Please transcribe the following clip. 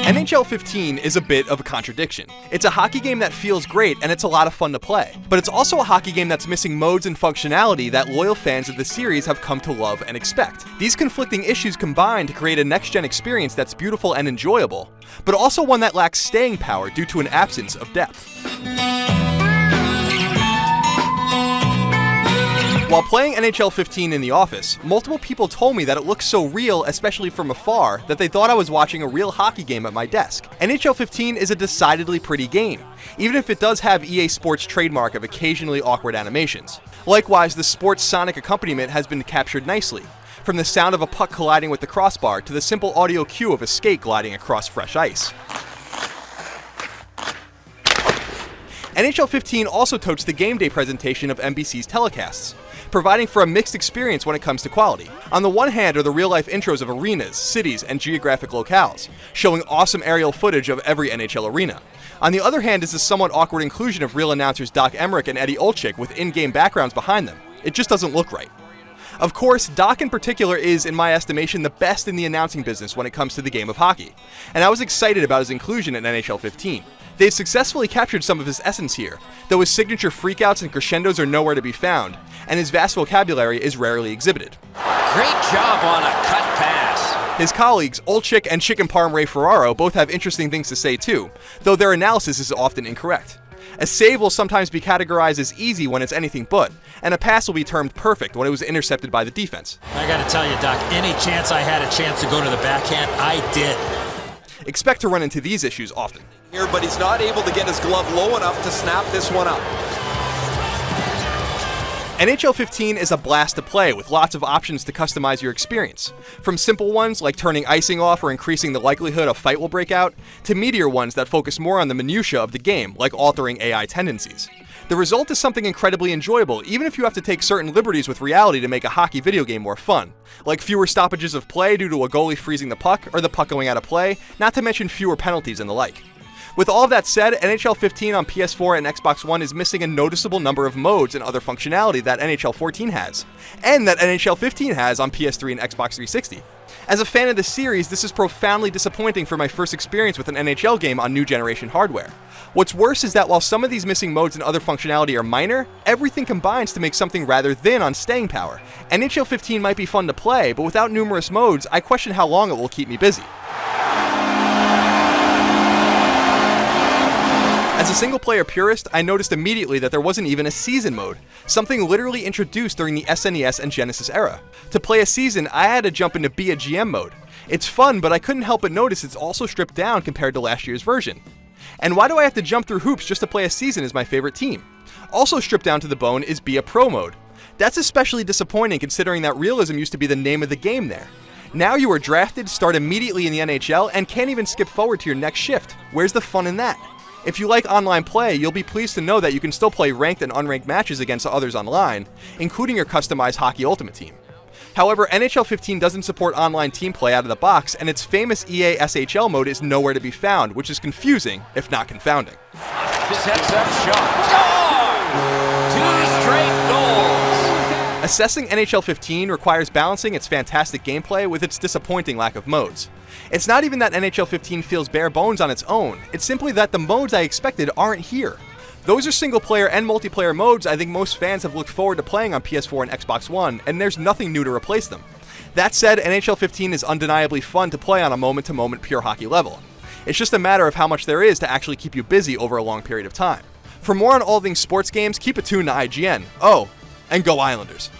NHL 15 is a bit of a contradiction. It's a hockey game that feels great and it's a lot of fun to play, but it's also a hockey game that's missing modes and functionality that loyal fans of the series have come to love and expect. These conflicting issues combine to create a next-gen experience that's beautiful and enjoyable, but also one that lacks staying power due to an absence of depth. While playing NHL 15 in the office, multiple people told me that it looks so real, especially from afar, that they thought I was watching a real hockey game at my desk. NHL 15 is a decidedly pretty game, even if it does have EA Sports' trademark of occasionally awkward animations. Likewise, the sports sonic accompaniment has been captured nicely, from the sound of a puck colliding with the crossbar to the simple audio cue of a skate gliding across fresh ice. NHL 15 also totes the game day presentation of NBC's telecasts, providing for a mixed experience when it comes to quality. On the one hand are the real-life intros of arenas, cities, and geographic locales, showing awesome aerial footage of every NHL arena. On the other hand is the somewhat awkward inclusion of real announcers Doc Emmerich and Eddie Olczyk with in-game backgrounds behind them. It just doesn't look right. Of course, Doc in particular is, in my estimation, the best in the announcing business when it comes to the game of hockey, and I was excited about his inclusion in NHL 15. They've successfully captured some of his essence here, though his signature freakouts and crescendos are nowhere to be found, and his vast vocabulary is rarely exhibited. Great job on a cut pass. His colleagues, Olczyk and Chicken Parm Ray Ferraro, both have interesting things to say too, though their analysis is often incorrect. A save will sometimes be categorized as easy when it's anything but, and a pass will be termed perfect when it was intercepted by the defense. I gotta tell you, Doc, any chance I had a chance to go to the backhand, I did. Expect to run into these issues often. Here, but he's not able to get his glove low enough to snap this one up. NHL 15 is a blast to play with lots of options to customize your experience, from simple ones like turning icing off or increasing the likelihood a fight will break out, to meatier ones that focus more on the minutiae of the game, like altering AI tendencies. The result is something incredibly enjoyable, even if you have to take certain liberties with reality to make a hockey video game more fun, like fewer stoppages of play due to a goalie freezing the puck or the puck going out of play, not to mention fewer penalties and the like. With all of that said, NHL 15 on PS4 and Xbox One is missing a noticeable number of modes and other functionality that NHL 14 has, and that NHL 15 has on PS3 and Xbox 360. As a fan of the series, this is profoundly disappointing for my first experience with an NHL game on new generation hardware. What's worse is that while some of these missing modes and other functionality are minor, everything combines to make something rather thin on staying power. NHL 15 might be fun to play, but without numerous modes, I question how long it will keep me busy. As a single-player purist, I noticed immediately that there wasn't even a season mode, something literally introduced during the SNES and Genesis era. To play a season, I had to jump into Be a GM mode. It's fun, but I couldn't help but notice it's also stripped down compared to last year's version. And why do I have to jump through hoops just to play a season as my favorite team? Also stripped down to the bone is Be a Pro mode. That's especially disappointing considering that realism used to be the name of the game there. Now you are drafted, start immediately in the NHL, and can't even skip forward to your next shift. Where's the fun in that? If you like online play, you'll be pleased to know that you can still play ranked and unranked matches against others online, including your customized Hockey Ultimate Team. However, NHL 15 doesn't support online team play out of the box, and its famous EA SHL mode is nowhere to be found, which is confusing, if not confounding. Sets up shot. Two straight goals. Assessing NHL 15 requires balancing its fantastic gameplay with its disappointing lack of modes. It's not even that NHL 15 feels bare bones on its own, it's simply that the modes I expected aren't here. Those are single-player and multiplayer modes I think most fans have looked forward to playing on PS4 and Xbox One, and there's nothing new to replace them. That said, NHL 15 is undeniably fun to play on a moment-to-moment pure hockey level. It's just a matter of how much there is to actually keep you busy over a long period of time. For more on all things sports games, keep it tuned to IGN. Oh, and go Islanders.